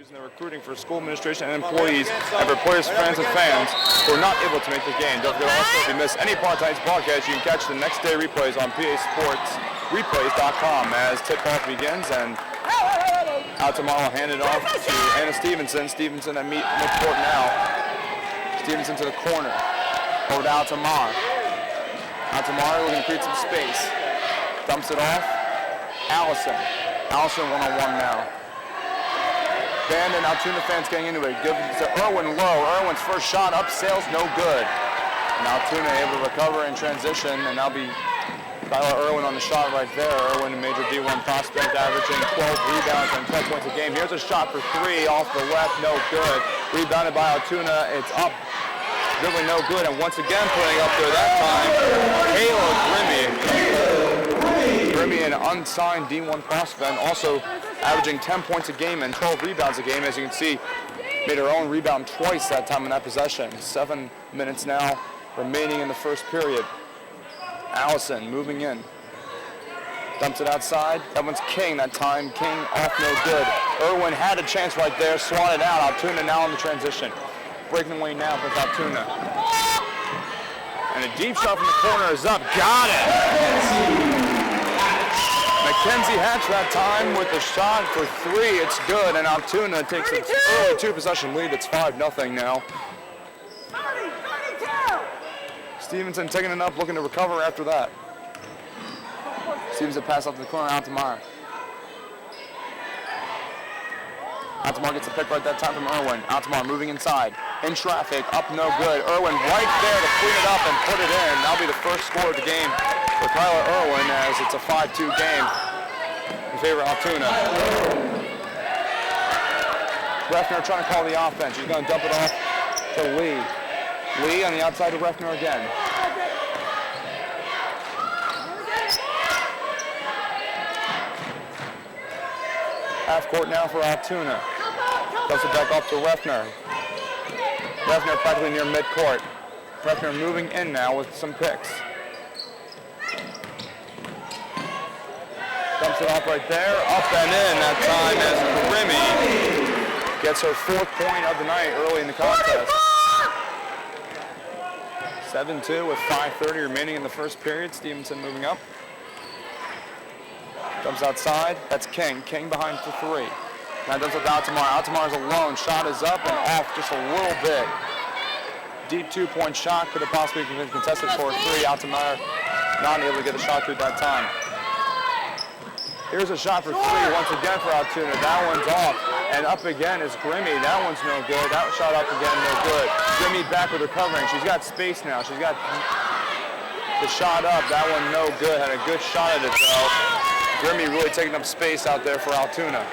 using their recruiting for school administration and employees and for players, friends, and fans who are not able to make the game. Don't forget also, if you miss any part of tonight's broadcast, you can catch the next day replays on PASportsReplays.com as tip-off begins. And Altoona will hand it off to Anna Stevenson. Stevenson at midcourt now. Stevenson to the corner. Over to Altoona. Altoona looking to create some space. Dumps it off. Allison. Allison one-on-one now. Band and Altoona fans getting into it. Give it to Irwin low. Irwin's first shot up, sails no good. And Altoona able to recover in transition, and that'll be Tyler Irwin on the shot right there. Irwin, a major D1 prospect, averaging 12 rebounds and 10 points a game. Here's a shot for three off the left, no good. Rebounded by Altoona. It's up, dribbling no good, and once again putting up there that time. Kayla Grimmy, an unsigned D1 prospect, also averaging 10 points a game and 12 rebounds a game. As you can see, made her own rebound twice that time in that possession. 7 minutes now remaining in the first period. Allison moving in. Dumps it outside. That one's King that time. King off no good. Irwin had a chance right there. Swatted out. Altoona now in the transition. Breaking away now with Altoona. And a deep shot from the corner is up. Got it! Mackenzie Hatch that time with the shot for three. It's good, and Altoona takes an early two-possession lead. It's 5-0 now. Stevenson taking it up, looking to recover after that. Stevenson pass off to the corner, Altoona. Altoona gets a pick right that time from Irwin. Altoona moving inside. In traffic, up no good. Irwin right there to clean it up and put it in. That'll be the first score of the game for Tyler Irwin, as it's a 5-2 game in favor of Altoona. Refner trying to call the offense. He's going to dump it off to Lee. Lee on the outside to Refner again. Half court now for Altoona. Dumps it back off to Refner. Refner practically near midcourt. Refner moving in now with some picks. Dumps it off right there, up and in that time as Grimmy gets her fourth point of the night early in the contest. 7-2 with 5:30 remaining in the first period. Stevenson moving up. Dumps outside, that's King. King behind for three. Now dumps it to Altoona. Altoona is alone, shot is up and off just a little bit. Deep 2-point shot, could have possibly been contested for a three. Altoona not able to get the shot through that time. Here's a shot for three once again for Altoona. That one's off. And up again is Grimmy. That one's no good. That shot up again, no good. Grimmy back with recovering. She's got space now. She's got the shot up. That one no good. Had a good shot at it though. Grimmy really taking up space out there for Altoona.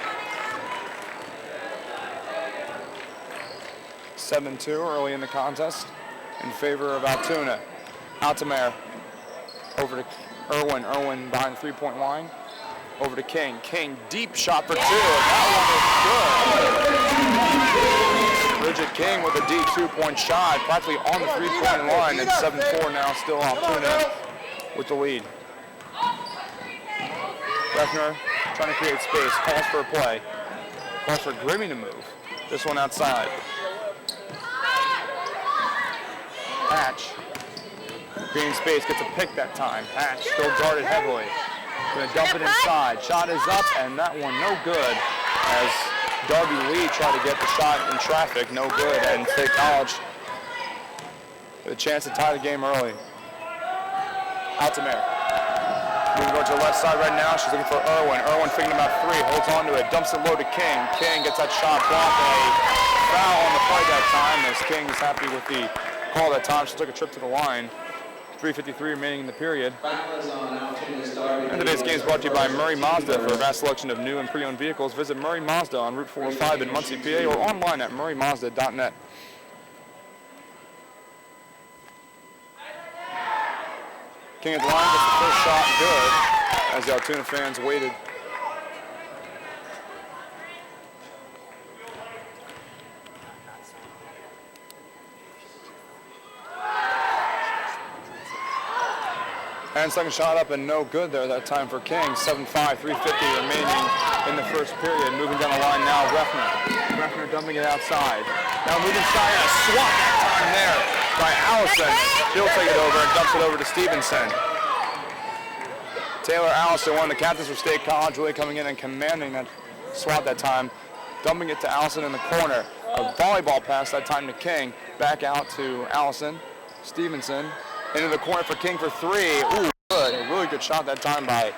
7-2 early in the contest in favor of Altoona. Altoona over to Irwin. Irwin behind the three-point line. Over to King. King, deep shot for two. That one is good. Bridget King with a deep 2-point shot, practically on the three-point line. It's 7-4 now, still Altoona with the lead. Refner trying to create space, calls for a play. Calls for Grimmy to move. This one outside. Hatch. Creating space, gets a pick that time. Hatch still guarded heavily. Gonna dump it inside. Shot is up, and that one no good. As Darby Lee tried to get the shot in traffic, no good. And State College with a chance to tie the game early. Altoona. Moving over to the left side right now. She's looking for Irwin. Irwin thinking about three, holds on to it, dumps it low to King. King gets that shot blocked, and a foul on the play that time, as King is happy with the call that time. She took a trip to the line. 3:53 remaining in the period. And today's game is brought to you by Murray Mazda. For a vast selection of new and pre-owned vehicles, visit Murray Mazda on Route 405 in Muncie, PA, or online at murraymazda.net. King at the line gets the first shot good as the Altoona fans waited. And second shot up and no good there that time for King. 7-5, 3:50 remaining in the first period. Moving down the line now, Refner dumping it outside. Now moving side, a swat that time there by Allison. She'll take it over and dumps it over to Stevenson. Taylor Allison, one of the captains for State College, really coming in and commanding that swat that time. Dumping it to Allison in the corner. A volleyball pass that time to King. Back out to Allison. Stevenson into the corner for King for three. Ooh, good. A really good shot that time by.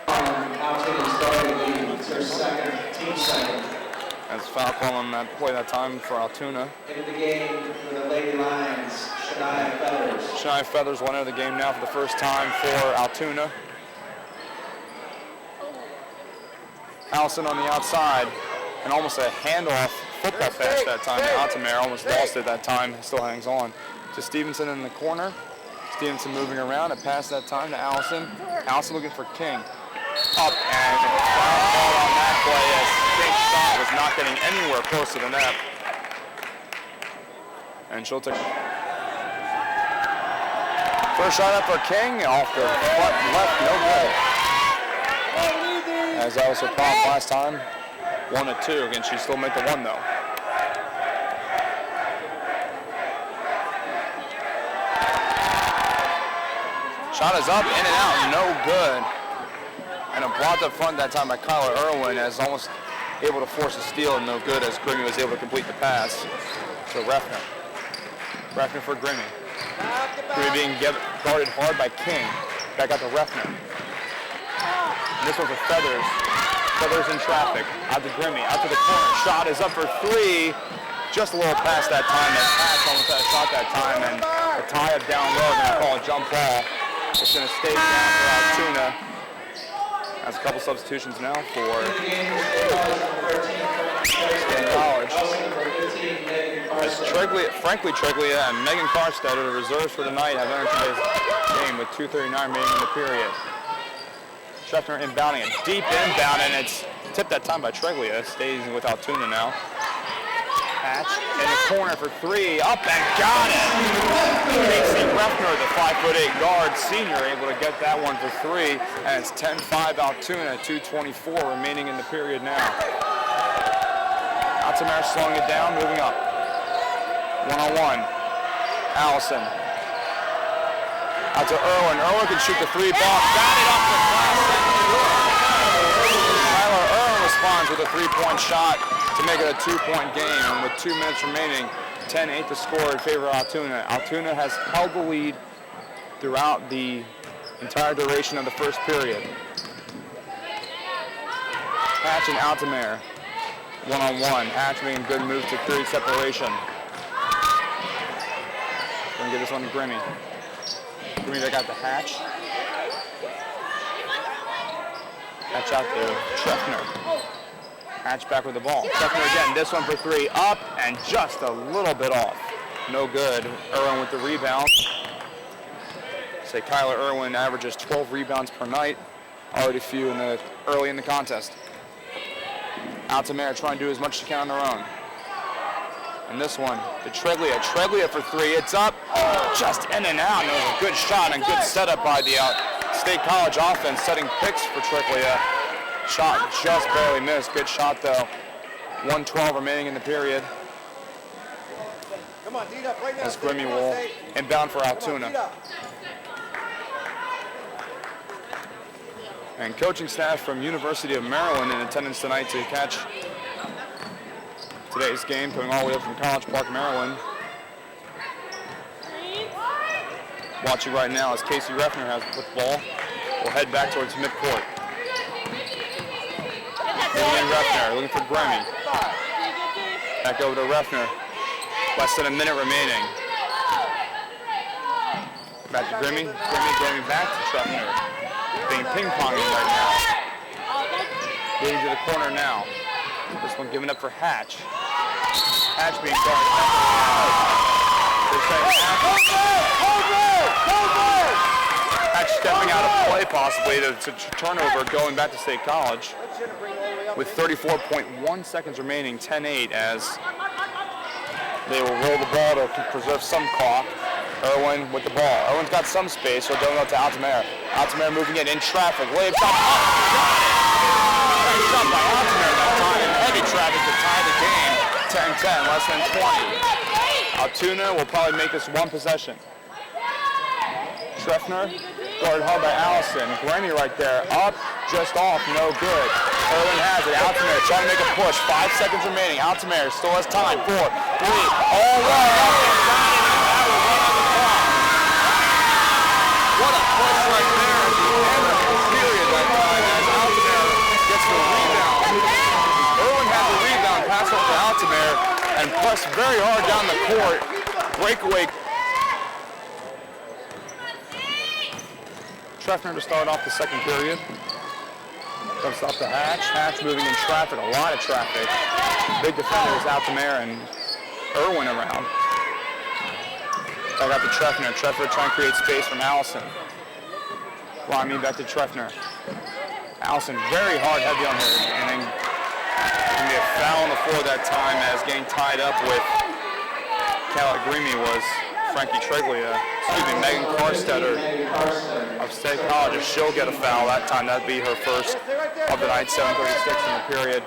That's foul call on that play that time for Altoona. Into the game for the Lady Lions, Shania Feathers. Shania Feathers will enter the game now for the first time for Altoona. Allison on the outside, and almost a handoff football pass that time to Altoona. Almost lost it that time, still hangs on. To Stevenson in the corner. Stevenson moving around, a pass that time to Allison. Allison looking for King. Up and foul call on that play as King's shot was not getting anywhere close to the net. And she'll take first shot up for King off the front left, no good. As that was her problem last time, 1-2. Again, she still made the one though. Shot is up, in and out, no good. And a blocked up front that time by Kyler Irwin, as almost able to force a steal, and no good as Grimmy was able to complete the pass. So Refner. Refner for Grimmy. Grimmy being guarded hard by King. Back out to Refner. And this one's for Feathers. Feathers in traffic. Out to Grimmy, out to the corner. Shot is up for three. Just a little past that time. That pass almost had a shot that time, and a tie up down low. They're going to call a jump ball. It's going to stay down for Altoona. That's a couple substitutions now for State College. As Franklin Treglia and Megan Carstead, the reserves for tonight, have entered today's game with 2:39 remaining in the period. Scheffner inbounding, a deep inbound, and it's tipped that time by Treglia. Stays with Altoona now. Hatch in the corner for three, up and got it! Casey Refner, the 5'8" guard senior, able to get that one for three, and it's 10-5 Altoona, 2:24 remaining in the period now. Altoona slowing it down, moving up. 1-on-1. Allison. Out to Irwin. Irwin can shoot the three ball. Got it off the glass. Tyler Irwin responds with a three-point shot to make it a two-point game. And with 2 minutes remaining, 10-8 to score in favor of Altoona. Altoona has held the lead throughout the entire duration of the first period. Hatch and Altoona. 1-on-1. Hatch making a good move to create separation. Gonna give this one to Grimmy. Grimmy back out to Hatch. Hatch out to Scheffner. Hatch back with the ball. Scheffner again, this one for three. Up and just a little bit off. No good. Irwin with the rebound. Say Kyler Irwin averages 12 rebounds per night. Already few early in the contest. Altoona trying to do as much as she can on their own. And this one, to Treglia. Treglia for three. It's up, just in and out. And it was a good shot and good setup by the State College offense, setting picks for Treglia. Shot just barely missed. Good shot though. 1:12 remaining in the period. Come on, D-up right now. As Grimmy will inbound for Altoona. And coaching staff from University of Maryland in attendance tonight to catch today's game, coming all the way up from College Park, Maryland. Watching right now as Casey Refner has the ball. We'll head back towards midcourt. And Refner looking for Grimmy. Back over to Refner. Less than a minute remaining. Back to Grimmy. Grimmy going back to Refner. Being ping-ponging right now. Getting to the corner now. This one given up for Hatch. Hatch being guarded. Hatch stepping out of play possibly to turnover, going back to State College. With 34.1 seconds remaining, 10-8 as they will roll the ball to preserve some clock. Irwin with the ball. Irwin's got some space, so going out to Altoona. Altoona moving in traffic. Layup shot. Nice shot by Altoona that time in heavy traffic to tie the game. 10-10, less than 20. Altoona will probably make this one possession. Treffner, guarded hard by Allison. Granny right there, up, just off, no good. Irwin has it. Altoona trying to make a push. 5 seconds remaining. Altoona still has time. 4, 3, all right. Altoona got it, and that will run on the clock. What a push right there at the end of the period that time as Altoona gets the rebound. Irwin had the rebound, pass off to Altoona, and pressed very hard down the court. Breakaway. Treffner to start off the second period. Comes off the Hatch. Hatch moving in traffic, a lot of traffic. Big defenders out to Mare and Irwin around. Back out to Treffner. Treffner trying to create space from Allison. Lyman back to Treffner. Allison very hard heavy on her, and then going to be a foul on the floor that time as getting tied up with Calagrimi was Frankie Treglia. Megan Carstetter of State College. If she'll get a foul that time, that'd be her first of the night. 7:36 in the period.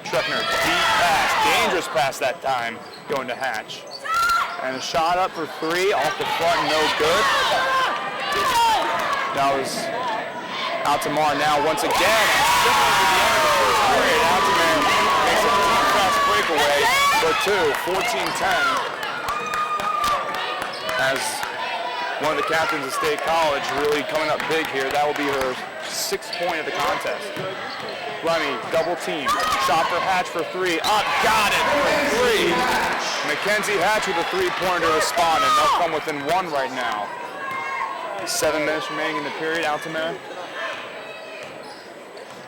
Treffner, deep pass, dangerous pass that time, going to Hatch. And a shot up for 3 off the front, no good. That was Altamar now once again. Similar to the end of the first period, Altamar makes a deep fast breakaway for 2, 14-10. As one of the captains of State College really coming up big here. That will be her 6th point of the contest. Remy, double team. Shot for Hatch for 3. Up, got it for 3. Mackenzie Hatch with a 3-pointer to respond, and they'll come within 1 right now. 7 minutes remaining in the period. Altamar.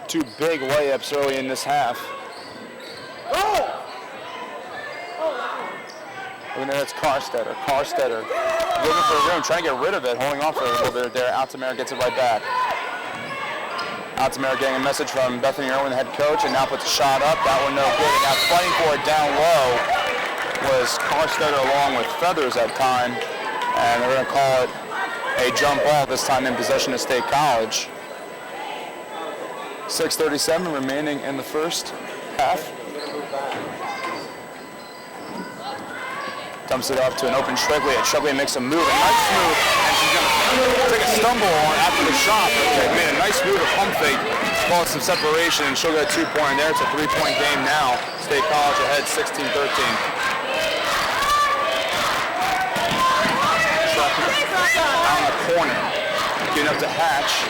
2 big layups early in this half. And then it's Carstetter. Carstetter looking for room, trying to get rid of it, holding on for a little bit there. Altamar gets it right back. Altamar getting a message from Bethany Irwin, the head coach, and now puts a shot up. That one no good. And now fighting for it down low was Carstetter along with Feathers that time. And they're going to call it a jump ball, this time in possession of State College. 6:37 remaining in the first half. Dumps it up to an open Treglia. Treglia makes a move, a nice move, and she's going to take a stumble on after the shot. But made a nice move, a pump fake, caused some separation, and she'll get a 2-point there. It's a 3-point game now. State College ahead 16-13. Down the corner, getting up to Hatch.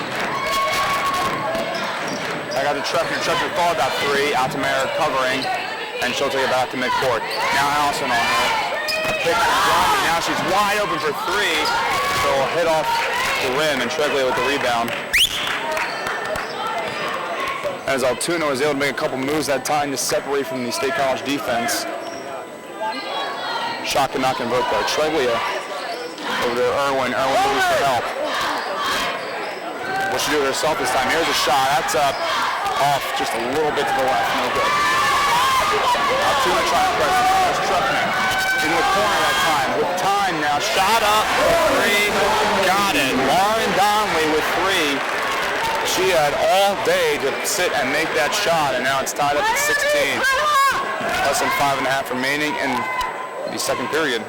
I got to Treffner. Treffner thought about 3. Altamar covering, and she'll take it back to midcourt. Now Allison on her. Now she's wide open for 3, so will hit off the rim, and Treglia with the rebound. As Altoona was able to make a couple moves that time to separate from the State College defense. Shot could not convert though. Treglia over to Irwin. Irwin looking for help. What'll she do it herself this time? Here's a shot. That's up, off just a little bit to the left. No good. Altoona trying to press. There's Treffner in the corner that time. With time now. Shot up for 3. Got it. Lauren Donnelly with 3. She had all day to sit and make that shot, and now it's tied up at 16. Less than 5.5 remaining in the second period.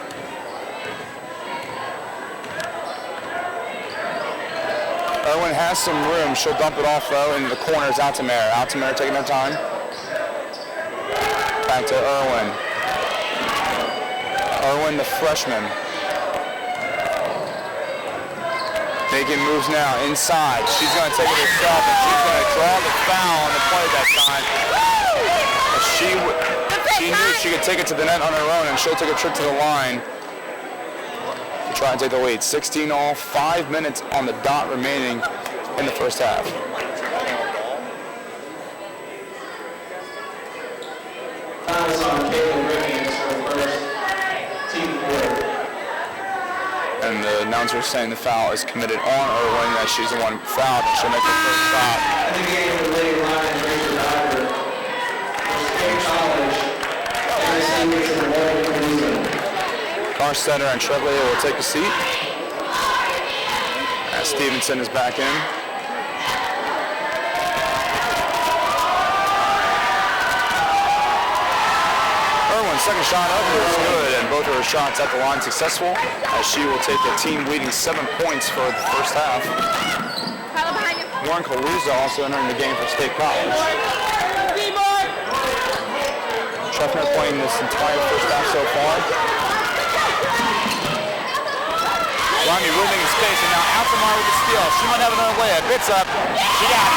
Irwin has some room. She'll dump it off though into the corners. Altamar. Altamar taking her time. Back to Irwin. Irwin, the freshman. Making moves now inside. She's going to take it herself, and she's going to draw the foul on the play that time. She knew she could take it to the net on her own, and she'll take a trip to the line to try and take the lead. 16 all, 5 minutes on the dot remaining in the first half. And the announcer saying the foul is committed on Irwin, that she's the one fouled, and she'll make the first shot. Altomar center and Trevelyan will take a seat. As Stevenson is back in. Irwin's second shot up is good, and both of her shots at the line successful, as she will take a team-leading 7 points for the first half. Warren Calusa also entering the game for State College. Treffner playing this entire first half so far. Ronnie moving in space, and now Altoona with the steal. She might have another layup. It's up. She got it.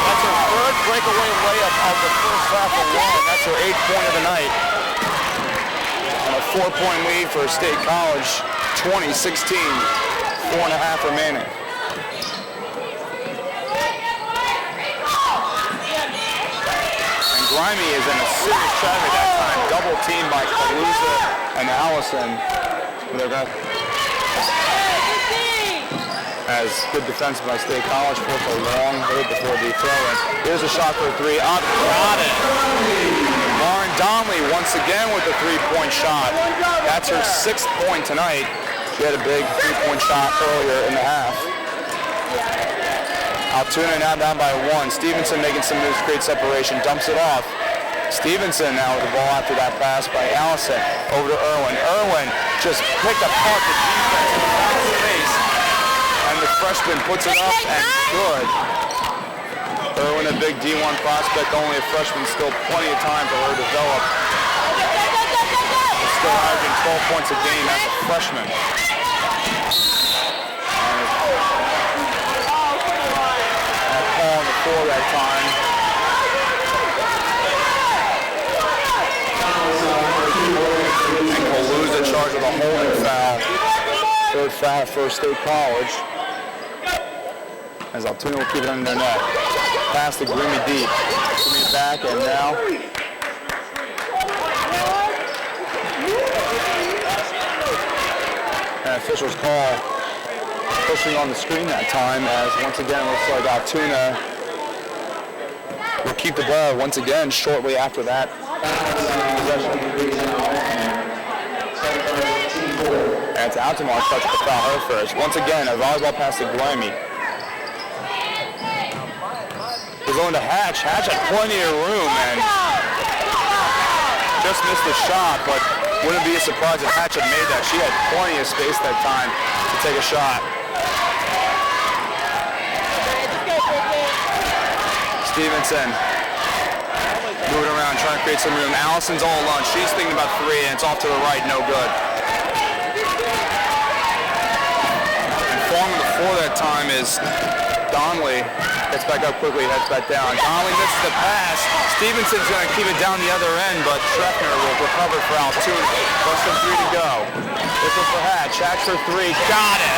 That's her third breakaway layup of the first half alone. That's her 8th point of the night. And a 4-point lead for State College. 20-16. 4.5 remaining. And Grimy is in a serious traffic that time. Double teamed by Calusa and Allison. They're going to as good defense by State College, forced a long hit before the throw-in. Here's a shot for 3. Up, got it. Lauren Donnelly once again with a 3-point shot. That's her 6th point tonight. She had a big 3-point shot earlier in the half. Altoona now down by 1. Stevenson making some moves, create separation, dumps it off. Stevenson now with the ball after that pass by Allison. Over to Irwin. Irwin just picked apart the defense in the space. And the freshman puts it up and good. Irwin, a big D1 prospect, only a freshman, still plenty of time for her to develop. Still averaging 12 points a game as a freshman. And a call on the floor that time. And Calusa charged with a holding foul. Third foul for State College. As Altoona will keep it under their net. Pass to Grimy deep. Grimy back, and now an official's call pushing on the screen that time, as once again it looks like Altoona will keep the ball once again shortly after that possession. And it's Altoona touch to foul her first. Once again, a volleyball pass to Grimy. We're going to Hatch. Hatch had plenty of room and just missed the shot, but wouldn't be a surprise if Hatch had made that. She had plenty of space that time to take a shot. Stevenson moving around, trying to create some room. Allison's all alone. She's thinking about 3, and it's off to the right, no good. And forming the floor that time is Donnelly. Gets back up quickly, heads back down. Donnelly misses the pass. Stevenson's going to keep it down the other end, but Treffner will recover for Altoona. First and 3 to go. This one for Hatch. Hatch for 3. Got it!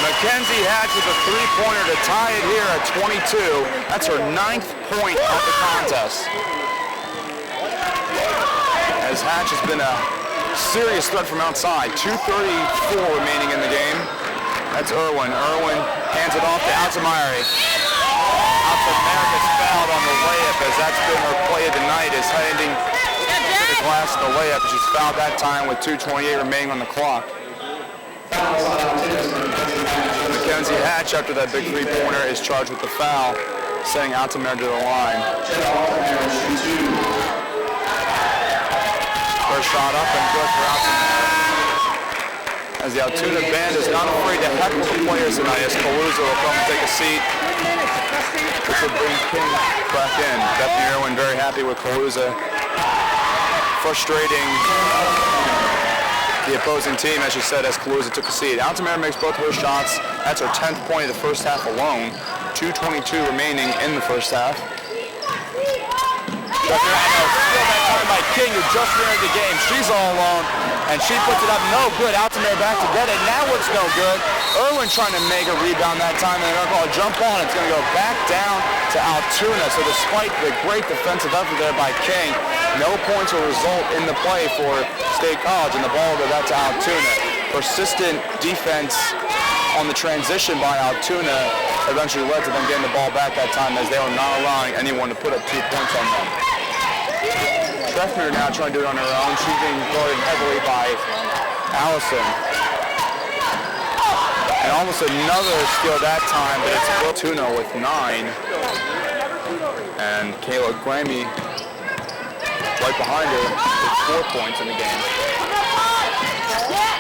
Mackenzie Hatch with a 3-pointer to tie it here at 22. That's her 9th point of the contest. As Hatch has been a serious threat from outside. 2:34 remaining in the game. That's Irwin. Irwin hands it off to Altoona. Altoona gets fouled on the layup, as that's been her play of the night, is heading to the glass of the layup. She's fouled that time with 2:28 remaining on the clock. Mackenzie Hatch, after that big 3-pointer, is charged with the foul, sending Altoona to the line. First shot up and good for Altoona. As the Altoona band is not afraid to heckle the players tonight, as Calusa will come and take a seat. This will bring King back in. Bethany Irwin very happy with Calusa. Frustrating the opposing team, as she said, as Calusa took a seat. Altoona makes both of her shots. That's her 10th point of the first half alone. 2:22 remaining in the first half. Still that time by King, who just entered the game. She's all alone, and she puts it up. No good. Altoona back to get it. Now it's no good. Irwin trying to make a rebound that time, and they're going to jump on. It's going to go back down to Altoona. So despite the great defensive effort there by King, no points will result in the play for State College, and the ball will go back to Altoona. Persistent defense on the transition by Altoona eventually led to them getting the ball back that time, as they were not allowing anyone to put up 2 points on them. Treffner now trying to do it on her own. She's being guarded heavily by Allison. And almost another steal that time, but it's Altoona with 9. And Kayla Grammy right behind her with 4 points in the game.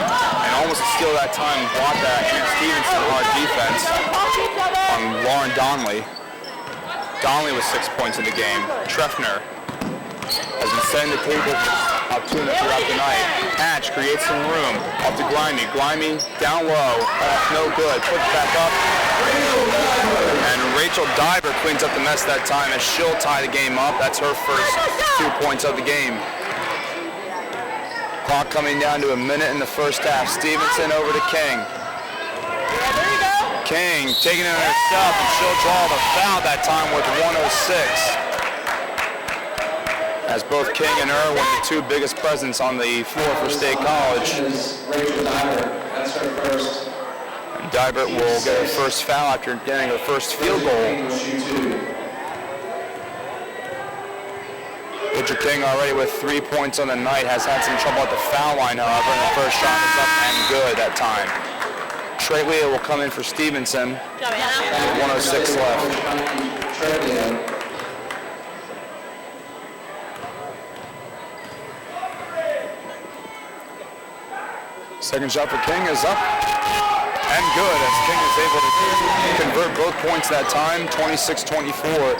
And almost a steal that time, blocked that Anna Stevenson hard defense on Lauren Donnelly. Donnelly with 6 points in the game. Treffner has been setting the table for Altoona throughout the night. Hatch creates some room. Up to Glimey. Glimey down low. No good. Puts back up. And Rachel Diver cleans up the mess that time as she'll tie the game up. That's her first 2 points of the game. Clock coming down to a minute in the first half. Stevenson over to King. King taking it herself, and she'll draw the foul that time with 1:06. As both King and Irwin, the two biggest presence on the floor for State College. Rachel Diver, that's her first. And Dibert will get her first foul after getting her first field goal. Richard King already with 3 points on the night, has had some trouble at the foul line, however, and the first shot is up and good that time. Trelia will come in for Stevenson with 1:06 left. Second shot for King is up and good as King is able to convert both points that time, 26-24.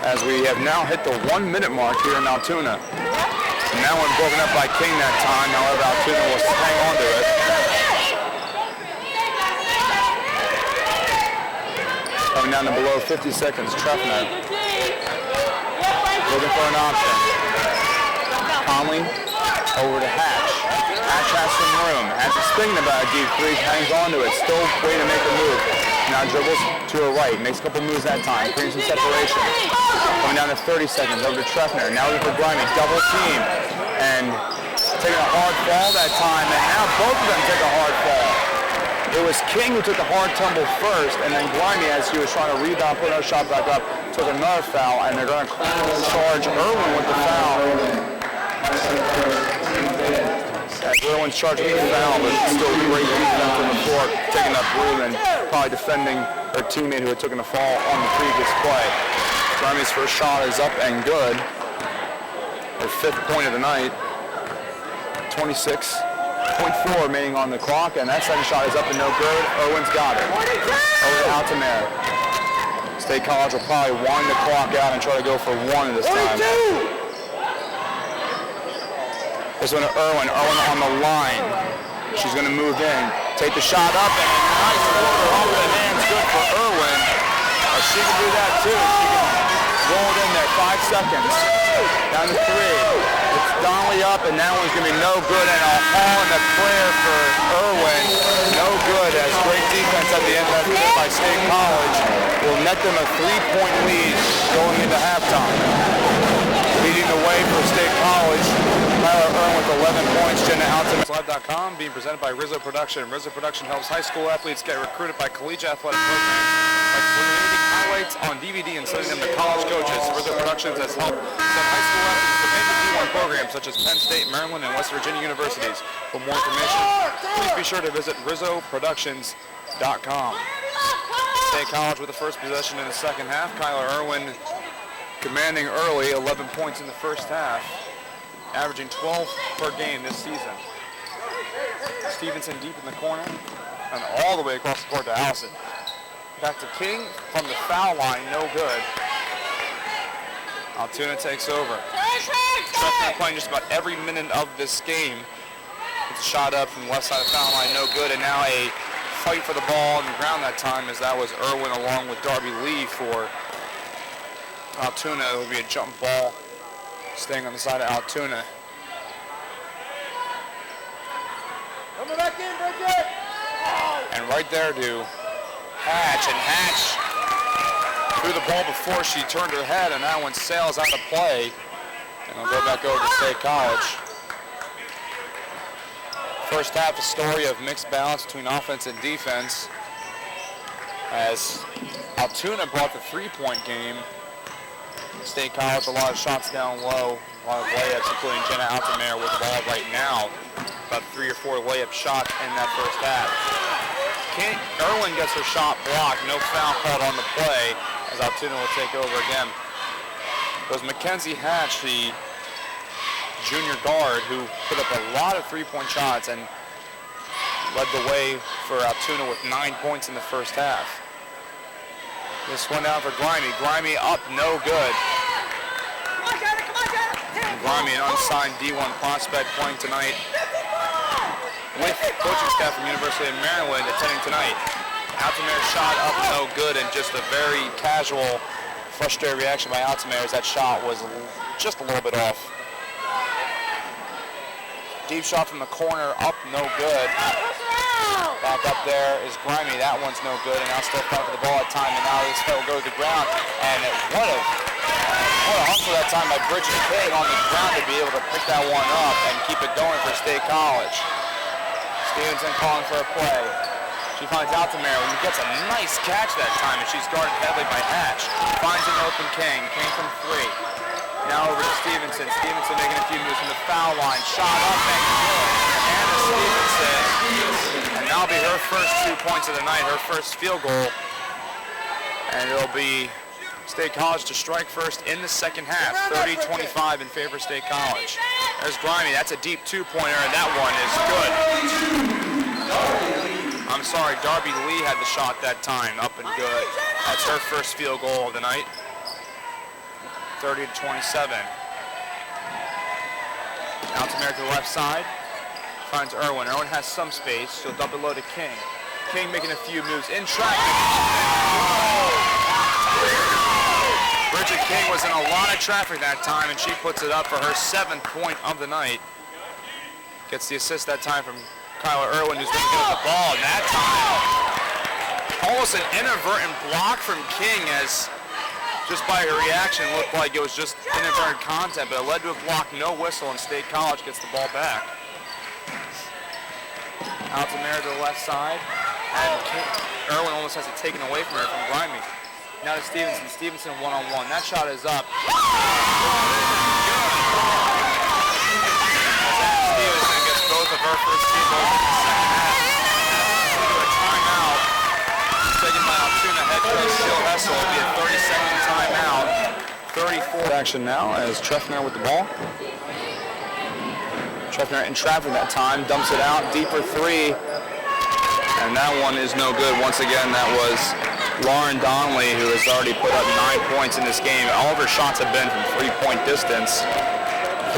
As we have now hit the 1 minute mark here in Altoona. And that one broken up by King that time, however Altoona will hang on to it. Coming down to below 50 seconds, Treffner. Looking for an option. Conley over to Hatch. Hatch has some room. Hatch is thinking about a deep three, hangs on to it, still waiting to make a move. Now dribbles to her right, makes a couple moves that time, creating some separation. Coming down to 30 seconds, over to Treffner. Now looking for Glimey, double team. And taking a hard fall that time, and now both of them take a hard fall. It was King who took the hard tumble first, and then Glimey, as he was trying to rebound, put her shot back up, took another foul, and they're going to charge Irwin with the foul. Irwin's charging the foul, but still great defense on the floor, taking up room and probably defending her teammate who had taken a fall on the previous play. Glimey's first shot is up and good. Her 5th point of the night. 26.4 remaining on the clock, and that second shot is up and no good. Irwin's got it. Over to Altoona. State College will probably wind the clock out and try to go for 1 this time. This one to Irwin. Irwin on the line. She's going to move in. Take the shot up, and a nice floater off the hands. Good for Irwin. She can do that too. She can roll it in there. 5 seconds. Down to 3. It's Donnelly up, and that one's going to be no good. And a haul in the clear for Irwin. No good, as great defense at the end of that by State College will net them a 3-point lead going into halftime. Leading the way for State College, Tyler Irwin with 11 points. Jenna Altoona.com, being presented by Rizzo Production. Rizzo Production helps high school athletes get recruited by collegiate athletic programs, like creating highlights on DVD and sending them to college coaches. Rizzo Productions has helped send high school athletes to major D1 programs such as Penn State, Maryland, and West Virginia universities. For more information, please be sure to visit RizzoProductions.com. State College with the first possession in the second half. Kyler Irwin commanding early, 11 points in the first half, averaging 12 per game this season. Stevenson deep in the corner, and all the way across the court to Allison. Back to King from the foul line, no good. Altoona takes over. Treffner playing just about every minute of this game. It's a shot up from the left side of the foul line, no good, and now a fight for the ball on the ground that time, as that was Irwin along with Darby Lee for Altoona. It will be a jump ball staying on the side of Altoona. Coming back in, Bridget! And right there to Hatch, and Hatch threw the ball before she turned her head, and that one sails out of play. And it'll go back over to State College. First half, a story of mixed balance between offense and defense, as Altoona brought the 3-point game. State College, a lot of shots down low, A lot of layups, including Jenna Altoona with the ball right now. About 3 or 4 layup shots in that first half. Irwin gets her shot blocked. No foul called on the play as Altoona will take over again. It was Mackenzie Hatch, the junior guard, who put up a lot of three-point shots and led the way for Altoona with 9 points in the first half. This one down for Grimy. Grimy up, no good. Grimy, an unsigned D1 prospect, playing tonight with coaching staff from University of Maryland attending tonight. Altoona shot up, no good, and just a very casual, frustrated reaction by Altoona as that shot was just a little bit off. Deep shot from the corner, up, no good. Back up there is Grimy. That one's no good, and now still fighting for the ball at time, and now this will go to the ground. And what a hustle that time by Bridget King on the ground to be able to pick that one up and keep it going for State College. Stevenson calling for a play. She finds Altoona, and gets a nice catch that time, and she's guarded heavily by Hatch. Finds an open King. King from 3. Now over to Stevenson. Stevenson making a few moves from the foul line. Shot up and good. Anna Stevenson. And that'll be her first 2 points of the night, her first field goal. And it'll be State College to strike first in the second half. 30-25 in favor of State College. There's Grimy. That's a deep 2-pointer, and that one is good. I'm sorry, Darby Lee had the shot that time, up and good. That's her first field goal of the night. 30-27. Altoona to the left side. Finds Irwin. Irwin has some space. She'll dump it low to King. King making a few moves in traffic. Bridget King was in a lot of traffic that time, and she puts it up for her 7th point of the night. Gets the assist that time from Kyler Irwin, who's going to get the ball. And that time, almost an inadvertent block from King, as just by her reaction looked like it was just inadvertent contact, but it led to a block, no whistle, and State College gets the ball back. Altoona to the left side, and Irwin almost has it taken away from her from Grimy. Now to Stevenson. Stevenson one-on-one. That shot is up. Stevenson gets both of her first 2 goals in the second half. Into a timeout taken by Altoona head coach Jill Hessel. It'll be a 30-second timeout. 34 action now as Treffner with the ball. Treffner in traffic that time, dumps it out, deeper 3, and that one is no good. Once again, that was Lauren Donnelly, who has already put up 9 points in this game. All of her shots have been from 3-point distance.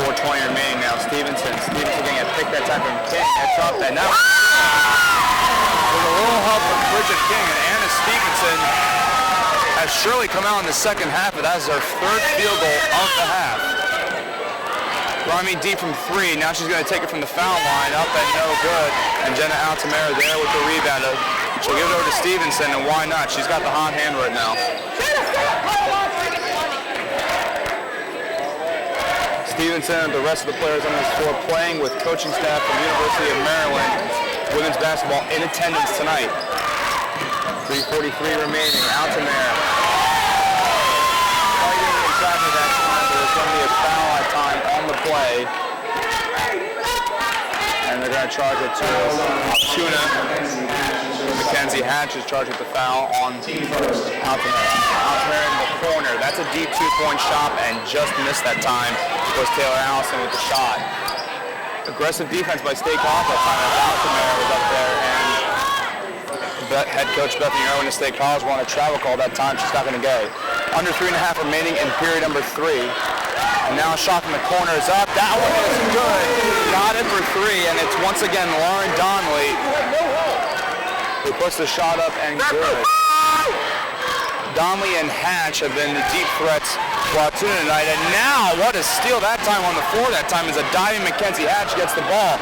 4:20 remaining now. Stevenson getting a pick that time from King. That's up, and now with a little help from Bridget King, and Anna Stevenson has surely come out in the second half, but that is her 3rd field goal of the half. Grimy deep from 3. Now she's going to take it from the foul line. Up and no good. And Jenna Altoona there with the rebound. She'll give it over to Stevenson, and why not? She's got the hot hand right now. Stevenson and the rest of the players on this floor playing with coaching staff from University of Maryland women's basketball in attendance tonight. 3:43 remaining. Altoona. There's going to be a foul at time on the play, and they're going to charge it to Altoona. Mackenzie Hatch is charged with the foul on Altoona. Altoona in the corner. That's a deep 2-point shot, and just missed that time was Taylor Allison with the shot. Aggressive defense by State College that time as Altoona was up there, and head coach Bethany Irwin of State College wanted a travel call that time. She's not going to go. Under 3.5 remaining in period number 3. And now a shot from the corner is up. That one is good. Got it for 3, and it's once again Lauren Donnelly who puts the shot up and good. Donnelly and Hatch have been the deep threats for Altoona tonight. And now, what a steal that time on the floor. That time is a diving Mackenzie Hatch gets the ball.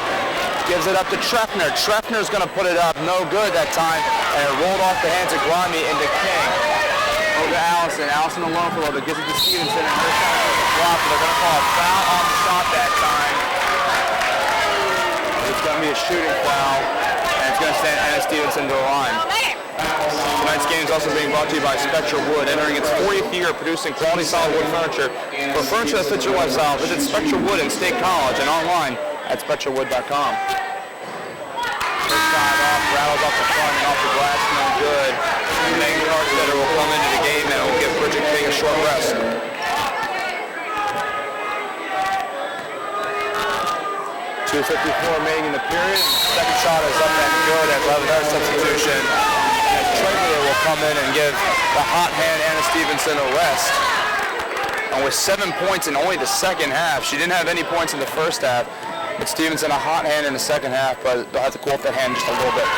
Gives it up to Treffner. Treffner's going to put it up. No good that time. And it rolled off the hands of Grimy into King. Over to Allison. Allison alone for a little bit. Gives it to Stevenson. And her shot is blocked. They're going to call a foul on the shot that time. It's going to be a shooting foul. And it's going to send Anna Stevenson to the line. Tonight's game is also being brought to you by Spectra Wood, entering its 40th year producing quality solid wood furniture. For furniture that fits your lifestyle, visit Spectra Wood in State College and online at spectrawood.com. First shot off, rattles off the front and off the glass, no good. Megan Carstetter will come into the game and will give Bridget King a short rest. 2:54 remaining in the period. Second shot is up and good as another substitution. As Tregear will come in and give the hot hand Anna Stevenson a rest. And with 7 points in only the second half, she didn't have any points in the first half, but Stevenson a hot hand in the second half, but they'll have to cool off that hand just a little bit.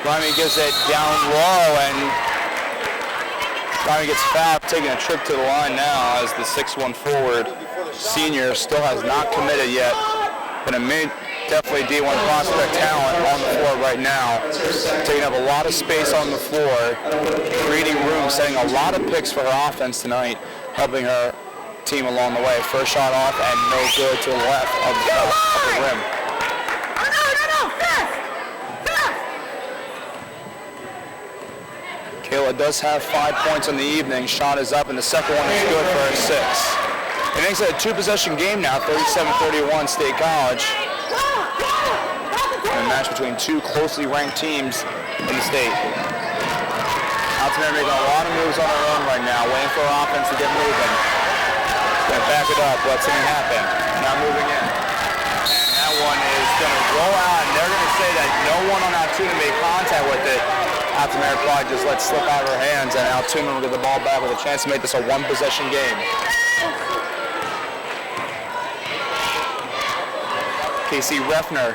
Brymy gives it down low, and Brymy gets fouled, taking a trip to the line now as the 6'1" forward senior still has not committed yet, but definitely D1 prospect talent on the floor right now, taking up a lot of space on the floor, creating room, setting a lot of picks for her offense tonight, helping her team along the way. First shot off and no good to the left of the rim. Kayla does have 5 points in the evening. Shot is up and the second one is good for her 6. It makes it a two-possession game now, 37-31 State College. And a match between two closely ranked teams in the state. Altoona making a lot of moves on her own right now, waiting for her offense to get moving. Gonna back it up, let's see it happen. Now moving in. And that one is gonna roll out, and they're gonna say that no one on Altoona made contact with it. Altoona probably just let it slip out of her hands, and Altoona will get the ball back with a chance to make this a one-possession game. Casey Refner.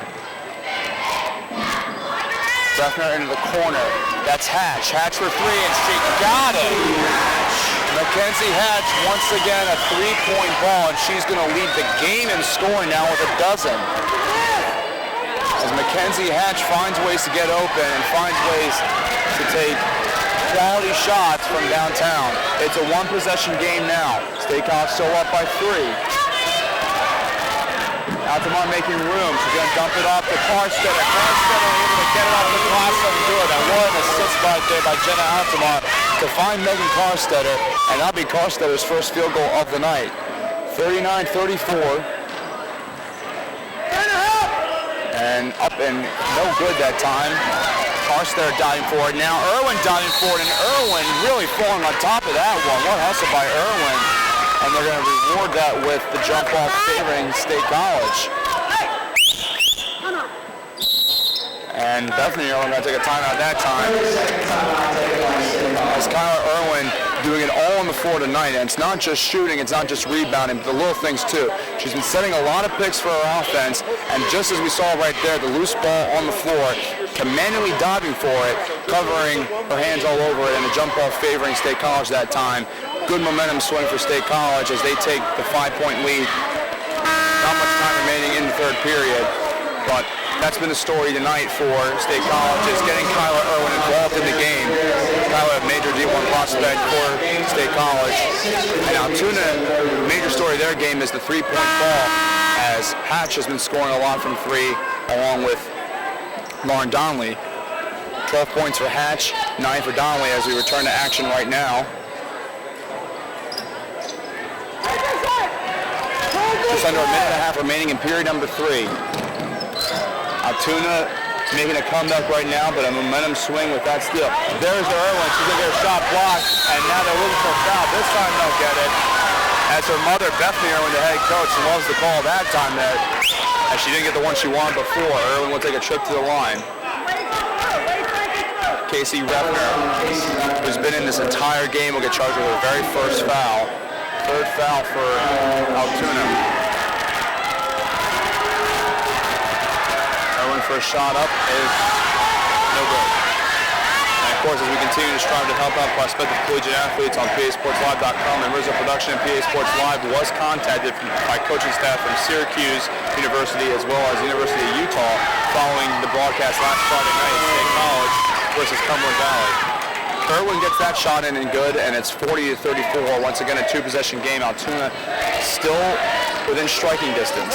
Refner into the corner. That's Hatch. Hatch for three, and she got it. Mackenzie Hatch, once again, a three-point ball, and she's going to lead the game in scoring now with a dozen. As Mackenzie Hatch finds ways to get open and finds ways to take quality shots from downtown. It's a one-possession game now. State College still up by 3. Altamont making room. She's going to dump it off to Carstetter. Carstetter able to get it off the glass and do it. And what an assist right there by Jenna Altamont to find Megan Carstetter. And that'll be Carstetter's first field goal of the night. 39-34. And up and no good that time. Carstetter diving for it. Now Irwin diving for it. And Irwin really falling on top of that one. What hustle by Irwin. And they're going to reward that with the jump ball favoring State College. And Bethany Irwin going to take a timeout that time. As Kyler Irwin doing it all on the floor tonight. And it's not just shooting, it's not just rebounding, but the little things too. She's been setting a lot of picks for her offense. And just as we saw right there, the loose ball on the floor, manually diving for it, covering her hands all over it, and the jump ball favoring State College that time. Good momentum swing for State College as they take the 5-point lead. Not much time remaining in the third period, but that's been the story tonight for State College, is getting Kyler Irwin involved in the game. Kyler, a major D1 prospect for State College. And Altoona, major story of their game is the three-point ball, as Hatch has been scoring a lot from three, along with Lauren Donnelly. 12 points for Hatch, 9 for Donnelly as we return to action right now. Just under a minute and a half remaining in period number 3. Altoona making a comeback right now, but a momentum swing with that steal. There's Irwin. She's going to get her shot blocked, and now they're looking for a foul. This time they'll get it. As her mother, Bethany Irwin, the head coach, loves the call that time there, as she didn't get the one she wanted before. Irwin will take a trip to the line. Casey Refner, who's been in this entire game, will get charged with her very first foul. Third foul for Altoona. Irwin for a shot up is no good. And of course, as we continue to strive to help out prospective collegiate athletes on PASportsLive.com, and Rizzo Production and PA Sports Live was contacted by coaching staff from Syracuse University as well as the University of Utah following the broadcast last Friday night at State College versus Cumberland Valley. Irwin gets that shot in and good, and it's 40-34. Once again, a two-possession game. Altoona still within striking distance.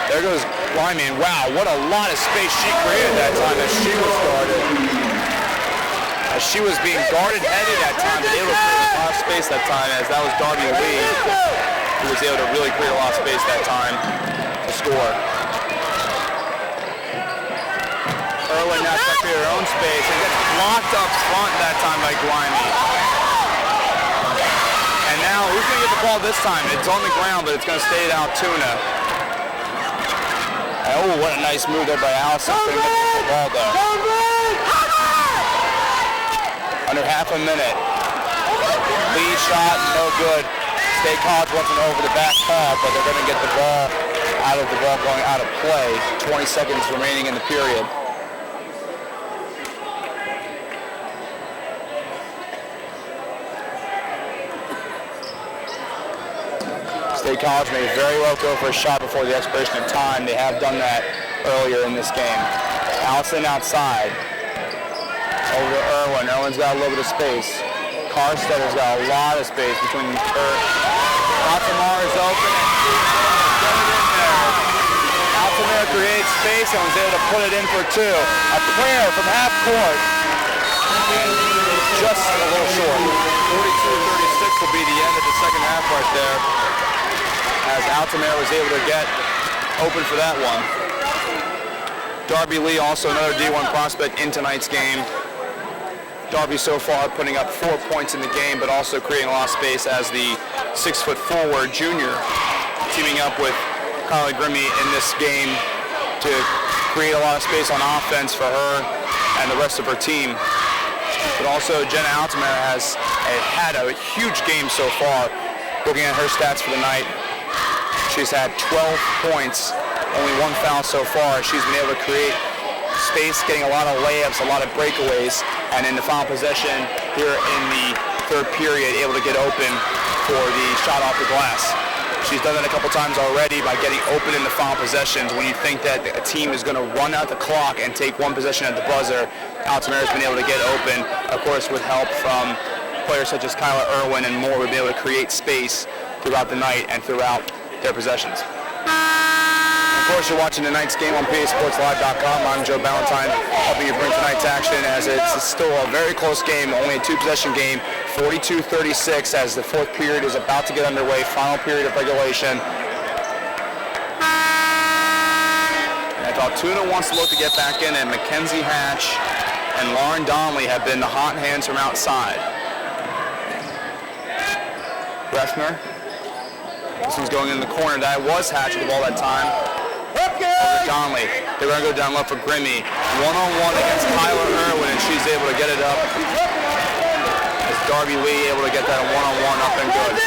There goes Lyman. Wow, what a lot of space she created that time as she was guarded. As she was being guarded heavy that time, but able to create a lot of space that time, as that was Darby Lee, who was able to really create a lot of space that time to score. Irwin now trying to create her own space and gets blocked up front that time by Grimy. And now, who's going to get the ball this time? It's on the ground, but it's going to stay at Altoona. Oh, what a nice move there by Allison. Couldn't get the ball though. Under half a minute. Lead shot, no good. State College wants an over the back call, but they're going to get the ball out of the ball going out of play. 20 seconds remaining in the period. State College may very well go for a shot before the expiration of time. They have done that earlier in this game. Allison outside. Over to Irwin. Irwin's got a little bit of space. Carstetter's got a lot of space between her. Altamar is open. Altamar creates space and was able to put it in for two. A prayer from half court. And just a little short. 42-36 will be the end of the second half right there, as Altamar was able to get open for that one. Darby Lee, also another D1 prospect in tonight's game. Darby so far putting up 4 points in the game, but also creating a lot of space as the 6-foot forward junior, teaming up with Kylie Grimmy in this game to create a lot of space on offense for her and the rest of her team. But also Jenna Altamar has had a huge game so far. Looking at her stats for the night, she's had 12 points, only one foul so far. She's been able to create space, getting a lot of layups, a lot of breakaways, and in the final possession here in the third period, able to get open for the shot off the glass. She's done that a couple times already by getting open in the final possessions. When you think that a team is going to run out the clock and take one possession at the buzzer, Altamar has been able to get open, of course with help from players such as Kyla Irwin and more, will be able to create space throughout the night and throughout their possessions. Of course, you're watching tonight's game on PASportsLive.com. I'm Joe Ballantyne, helping you bring tonight's action, as it's still a very close game, only a two-possession game, 42-36, as the fourth period is about to get underway, final period of regulation. And if Altoona wants to look to get back in, and Mackenzie Hatch and Lauren Donnelly have been the hot hands from outside. Breffner. This one's going in the corner. That was Hatch with the ball that time. Over Donnelly. They're going to go down left for Grimmy. One-on-one against Tyler Irwin, and she's able to get it up. As Darby Lee able to get that one-on-one up and good.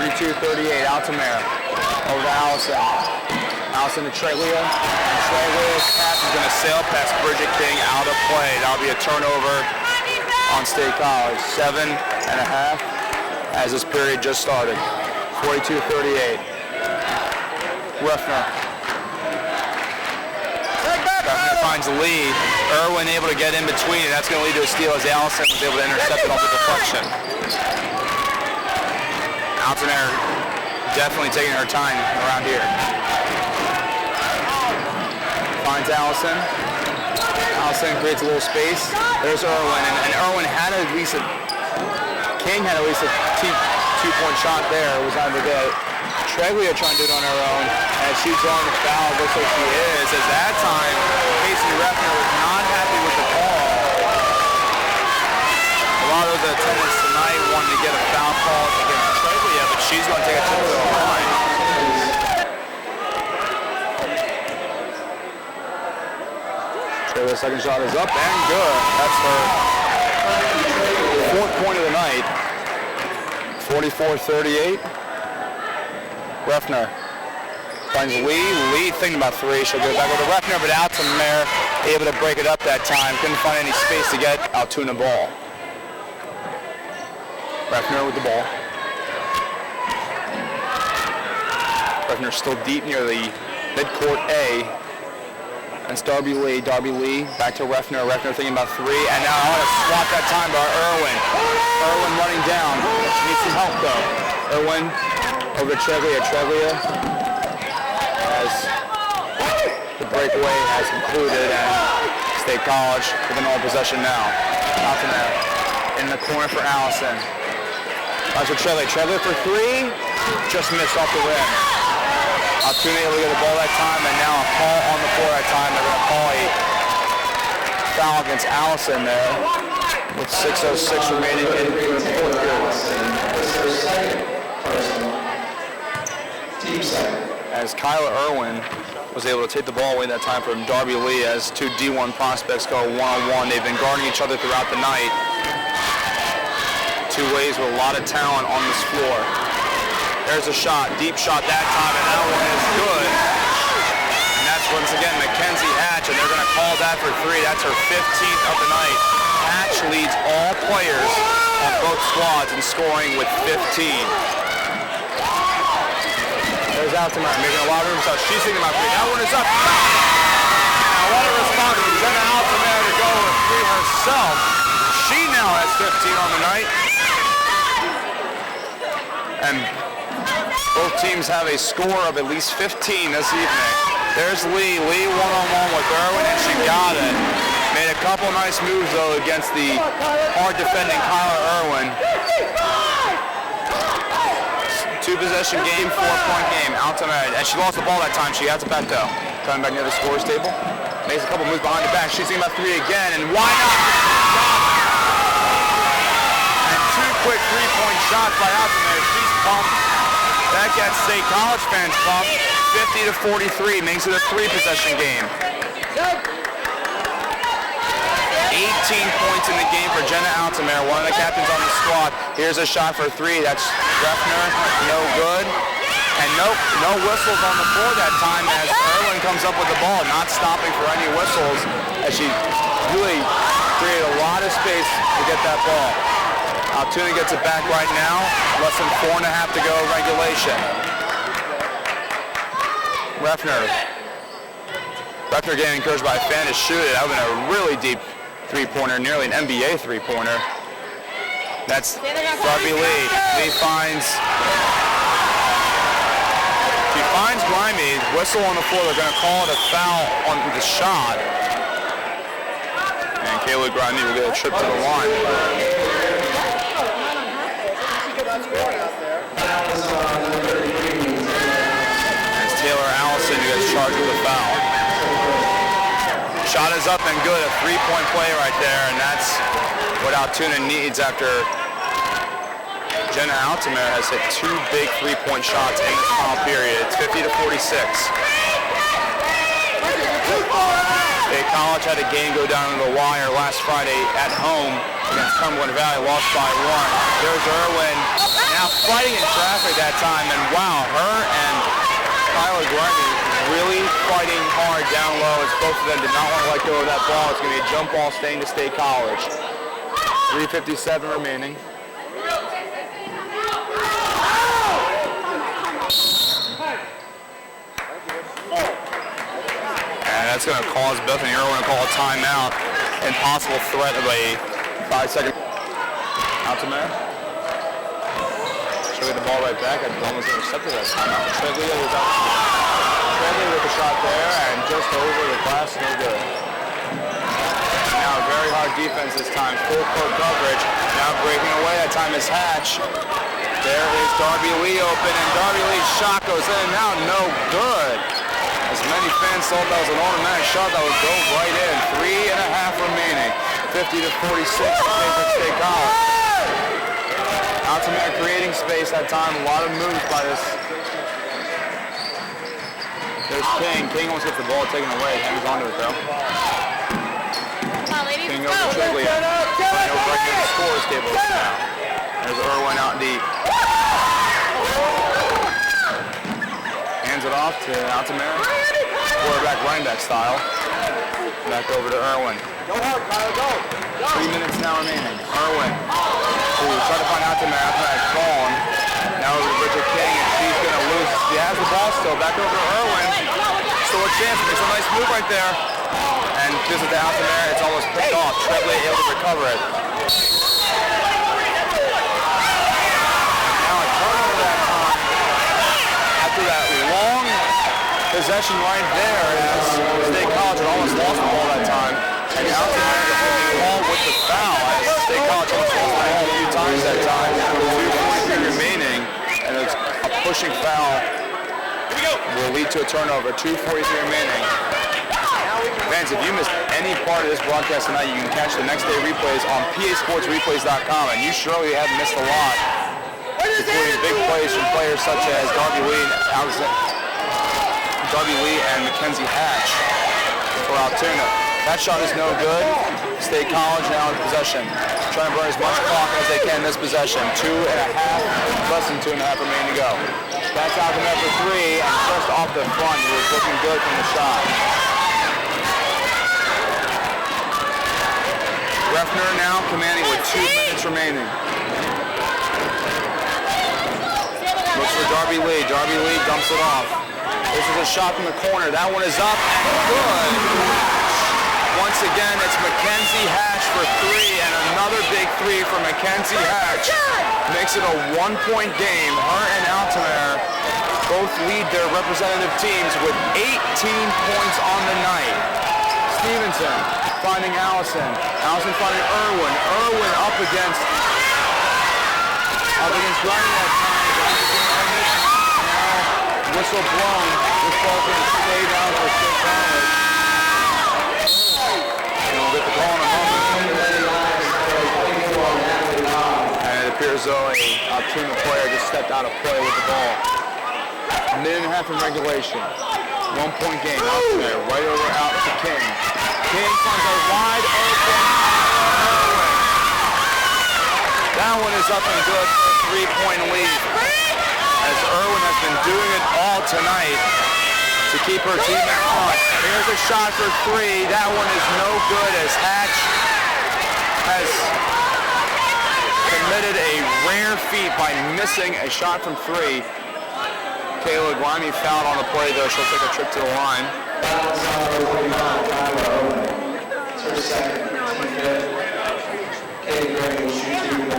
(42-38), Altamar. Over to Allison. Allison to Treglia. Treglia's pass is going to sail past Bridget King, out of play. That'll be a turnover on State College. 7.5 as this period just started. 42-38. Ruffner. Ruffner finds the lead. Irwin able to get in between, and that's going to lead to a steal as Allison was able to intercept it off the deflection. Altoona definitely taking her time around here. Finds Allison. Allison creates a little space. There's Irwin, and Irwin had at least a two-point shot there. It was not able to get it. Treglia trying to do it on her own, and she's on the foul. Looks like she is. At that time, Casey Ruffner was not happy with the call. A lot of the attendants tonight wanted to get a foul call against Treglia, but she's going to take it to the line. The second shot is up and good. That's her fourth point of the night. 44-38. Ruffner finds Lee. Lee thinking about three. She'll go back over to Ruffner, but Altamar able to break it up that time. Couldn't find any space to get Altoona ball. Ruffner with the ball. Ruffner still deep near the midcourt A. It's Darby Lee. Darby Lee back to Refner. Refner thinking about three. And now on a swat that time by Irwin. Irwin running down. She needs some help though. Irwin over to Treglia. Treglia as the breakaway has concluded and State College with an all possession now. Altoona in the corner for Allison. That's for Treglia. Treglia for three. Just missed off the rim. Altoona able to get the ball that time, and now a call on the floor that time. They're going to call a foul against Allison there with 6:06 remaining in the fourth period. As Kyla Irwin was able to take the ball away that time from Darby Lee as two D1 prospects go one-on-one. They've been guarding each other throughout the night. Two ways with a lot of talent on this floor. There's a shot, deep shot that time, and that one is good. And that's once again Mackenzie Hatch, and they're going to call that for three. That's her 15th of the night. Hatch leads all players on both squads in scoring with 15. There's Altoona making a lot of room, so she's thinking about three. That one is up. Now what a response from Jenna Altoona to go with three herself. She now has 15 on the night. And both teams have a score of at least 15 this evening. There's Lee. Lee one-on-one with Irwin, and she got it. Made a couple nice moves, though, against the hard-defending Kyla Irwin. Two-possession game, 4-point game. Altoona, and she lost the ball that time. She has it back, though. Coming back near the scores table. Makes a couple moves behind the back. She's thinking about three again, and why not? And two quick three-point shots by Altoona. She's pumped. That gets State College fans pumped. 50-43 makes it a three-possession game. 18 points in the game for Jenna Altoona, one of the captains on the squad. Here's a shot for three. That's Refner, no good. And no whistles on the floor that time as Irwin comes up with the ball, not stopping for any whistles as she really created a lot of space to get that ball. Altoona gets it back right now. Less than 4.5 to go regulation. Refner getting encouraged by a fan to shoot it. That would have been a really deep three-pointer, nearly an NBA three-pointer. That's Darby Lee. Lee finds Grimy. Whistle on the floor. They're going to call it a foul on the shot. And Kayla Grimy will get a trip to the line. As Taylor Allison gets charged with a foul. Shot is up and good, a three-point play right there, and that's what Altoona needs after Jenna Altoona has hit two big three-point shots in this final period. It's 50-46. State College had a game go down to the wire last Friday at home against Cumberland Valley, lost by one. There's Irwin now fighting in traffic that time, and wow, her and Kyla Grimy really fighting hard down low as both of them did not want to let go of that ball. It's going to be a jump ball staying to State College. 3:57 remaining. And that's going to cause Bethany Irwin to call a timeout. Impossible threat of a 5-second. Altoona. She'll get the ball right back. I almost intercepted that timeout. Treglia was out. Treglia with the shot there and just over the glass. No good. Now very hard defense this time. Full court coverage. Now breaking away. That time is Hatch. There is Darby Lee open, and Darby Lee's shot goes in. Now no good. As many fans thought that was an automatic shot that would go right in. 3.5 remaining. 50-46 for State College. Altoona creating space that time. A lot of moves by this. There's King. King almost gets the ball taken away. Hangs onto it though. King over Treglia. Playing over right near the scores table now. There's Irwin out deep. Hands it off to Altoona. Quarterback, running back style. Back over to Irwin. Go hard, Kyle, go. 3 minutes now remaining. Irwin. Try to find Altoona. Altoona has fallen. Now over to Richard King, and she's going to lose. She has the ball still. Back over to Irwin. still a chance. Makes a nice move right there. And gives it to Altoona. It's almost picked off. Trebley able to recover it. Now a turnover that time. After that long possession right there, as State College had almost lost the ball that time. And Altoona had the ball with the foul, as State College almost lost the ball a few times that time. 2:43 remaining, and it's a pushing foul will lead to a turnover. 2:43 remaining. Fans, if you missed any part of this broadcast tonight, you can catch the next day replays on pasportsreplays.com, and you surely have missed a lot, including big plays from players such as Darby Lee and Mackenzie Hatch for Altoona. That shot is no good. State College now in possession. Trying to burn as much clock as they can in this possession. Less than 2.5 remaining to go. That's Altoona for three, and just off the front, he was looking good from the shot. Refner now commanding with 2 minutes remaining. Looks for Darby Lee. Darby Lee dumps it off. This is a shot from the corner. That one is up and good. Once again, it's Mackenzie Hatch for three, and another big three for Mackenzie Hatch. Makes it a 1-point game. Her and Altoona both lead their representative teams with 18 points on the night. Stevenson finding Allison. Allison finding Irwin. Irwin up against Grimy that time. Now whistle blown. This ball's going to stay down for State College. And we'll get the ball in a moment. And it appears though a Altoona player just stepped out of play with the ball. A minute and a half in regulation. 1-point game out there. Right over out to King. King finds a wide open Irwin. That one is up and good for a 3-point lead. As Irwin has been doing it all tonight to keep her team in front. Here's a shot for three. That one is no good as Hatch has committed a rare feat by missing a shot from three. Kayla Grimy fouled on the play though. She'll take a trip to the line.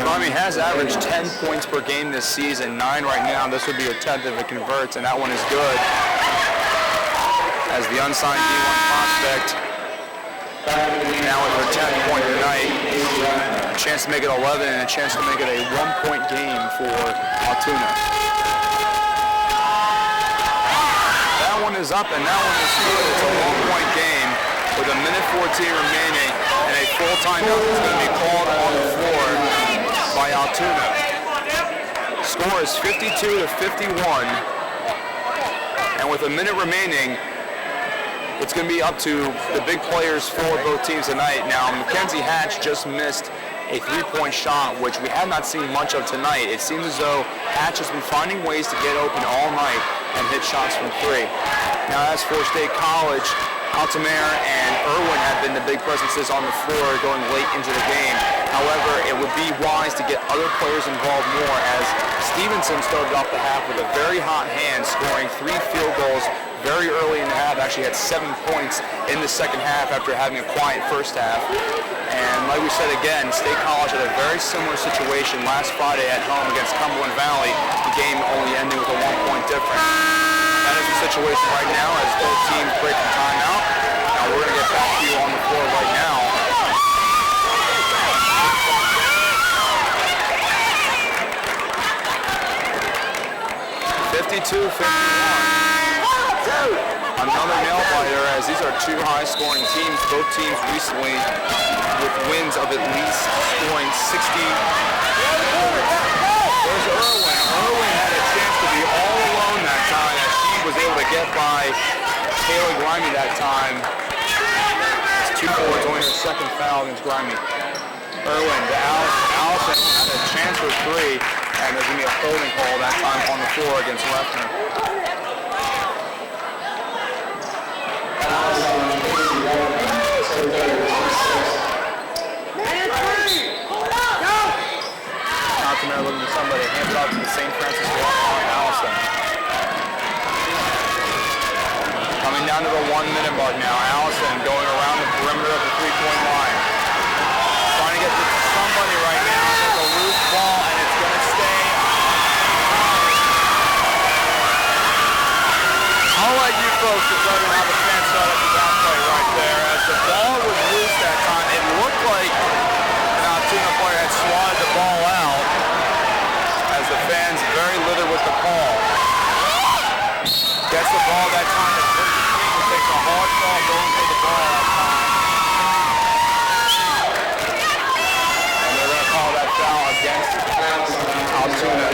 Grimy has averaged 10 points per game this season, 9 right now. This would be a 10th if it converts, and that one is good. As the unsigned D1 prospect, now with her 10th point tonight, a chance to make it 11 and a chance to make it a 1-point game for Altoona. That one is up and that one is good. It's a 1-point game with a minute 14 remaining, and a full timeout is going to be called on the floor by Altoona. Score is 52-51, and with a minute remaining, it's going to be up to the big players for both teams tonight. Now, Mackenzie Hatch just missed a 3-point shot, which we have not seen much of tonight. It seems as though Hatch has been finding ways to get open all night and hit shots from three. Now, as for State College, Altamare and Irwin have been the big presences on the floor going late into the game. However, it would be wise to get other players involved more, as Stevenson started off the half with a very hot hand, scoring 3 field goals very early in the half. Actually had 7 points in the second half after having a quiet first half. And like we said again, State College had a very similar situation last Friday at home against Cumberland Valley. The game only ending with a 1-point difference. That is the situation right now as both teams break the timeout. Now we're going to get back to you on the floor right now. 52-51. Another nail biter, as these are two high-scoring teams. Both teams recently with wins of at least scoring 60. There's Irwin. Irwin had a chance to be all alone that time, as she was able to get by Kayla Grimy that time. It's 2 forwards, only her second foul against Grimy. Irwin to Allison had a chance for 3, and there's going to be a holding call that time on the floor against Refner. Altoona looking for somebody, hands it off to the St. Francis walk on Allison. Coming down to close to tell you how the fans started the down play right there. As the ball was loose that time, it looked like an Altoona player had swatted the ball out as the fans very littered with the call. Gets the ball that time as Bridget King takes a hard fall going for the ball that time. And they're going to call that foul against Altoona.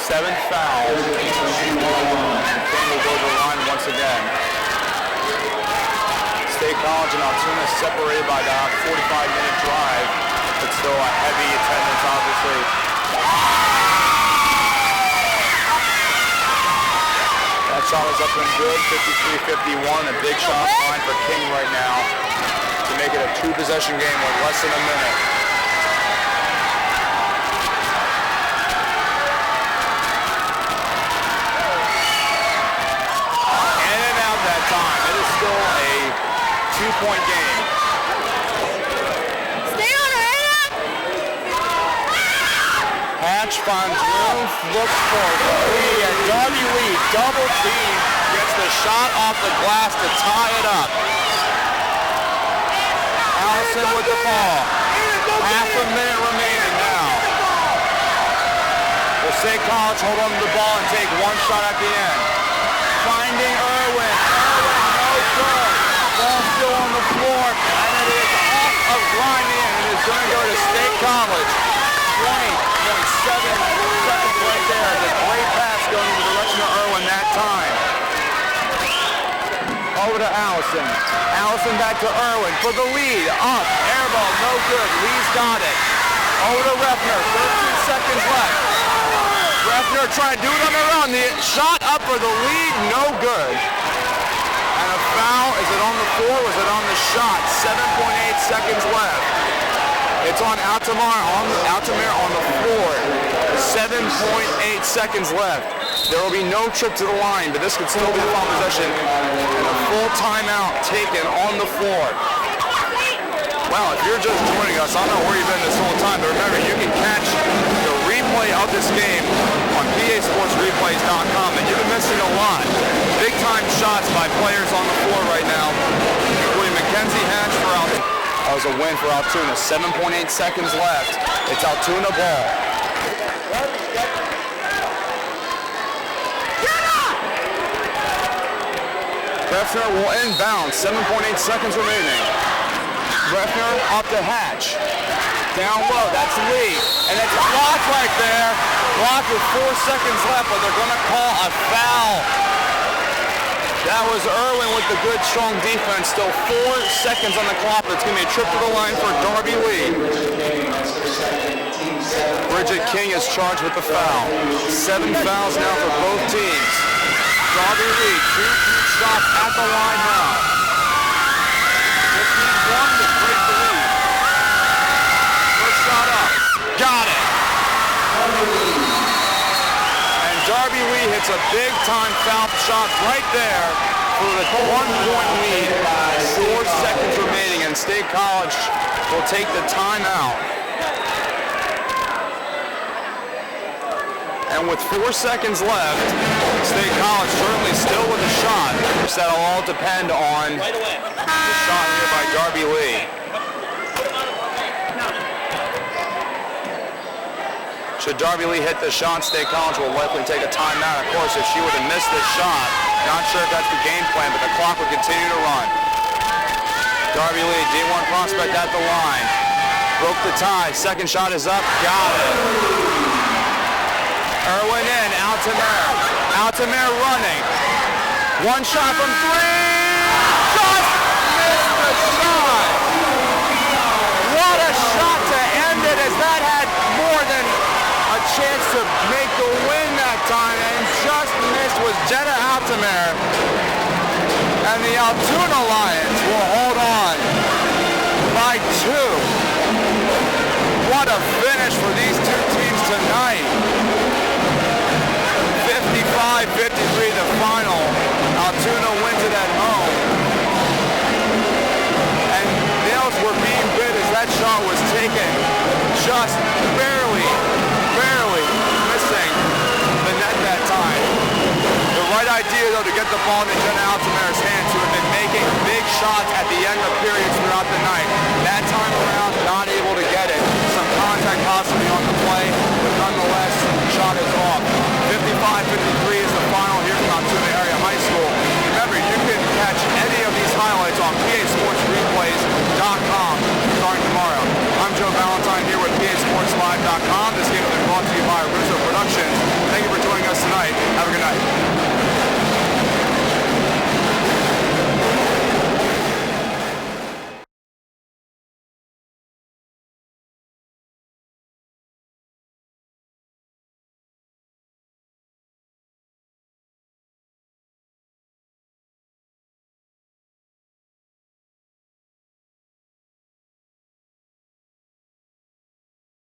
7th foul. King will go to the line once again. State College and Altoona separated by about a 45-minute drive, but still a heavy attendance, obviously. That shot is up and good, 53-51. A big shot line for King right now to make it a 2-possession game with less than a minute. Still a 2-point game. Stay on her, Anna! Hatch finds room, looks for Lee, and Darby Lee, double team, gets the shot off the glass to tie it up. Allison with the ball. Half a minute remaining now. Will State College hold on to the ball and take one shot at the end? Finding Irwin. Ball still on the floor, and it is off of Grimy, and it is going to go to State College. 20.7 seconds right there. The great pass going in the direction of Irwin that time. Over to Allison. Allison back to Irwin for the lead. Up, air ball, no good. Lee's got it. Over to Refner, 13 seconds left. Refner trying to do it on their own. The shot up for the lead, no good. And a foul, is it on the floor, was it on the shot? 7.8 seconds left. It's on Altoona on the floor. 7.8 seconds left. There will be no trip to the line, but this could still be a foul possession. And a full timeout taken on the floor. Well, if you're just joining us, I don't know where you've been this whole time, but remember, you can catch the replay of this game on PASportsReplays.com, and you've been missing a lot. Big-time shots by players on the floor right now, including Mackenzie Hatch for Altoona. That was a win for Altoona. 7.8 seconds left. It's Altoona ball. Refner will inbound. 7.8 seconds remaining. Refner up to Hatch. Down low, that's Lee. And it's blocked right there. Blocked with 4 seconds left, but they're going to call a foul. That was Irwin with the good, strong defense. Still 4 seconds on the clock. It's going to be a trip to the line for Darby Lee. Bridget King is charged with the foul. 7 fouls now for both teams. Darby Lee, 2 shots at the line now. Just needs one to break the lead. First shot up. Got it. And Darby Lee hits a big-time foul shot right there for the 1-point lead. 4 seconds remaining, and State College will take the timeout. And with 4 seconds left, State College certainly still with a shot. That'll all depend on the shot here by Darby Lee. Should Darby Lee hit the shot, State College will likely take a timeout. Of course, if she would have missed this shot, not sure if that's the game plan, but the clock would continue to run. Darby Lee, D1 prospect at the line. Broke the tie. Second shot is up. Got it. Irwin in. Altoona running. One shot from 3. Just missed the shot. What a shot to end it, as that had more than a chance to make the win that time, and just missed was Jenna Altoona. And the Altoona Lions will hold on by 2. What a finish for these two teams tonight. 55-53 the final. Altoona wins it at home. And nails were being bit as that shot was taken, just barely missing the net that time. The though, to get the ball into Jenna Altomare's hands, who have been making big shots at the end of periods throughout the night. That time around, not able to get it. Some contact possible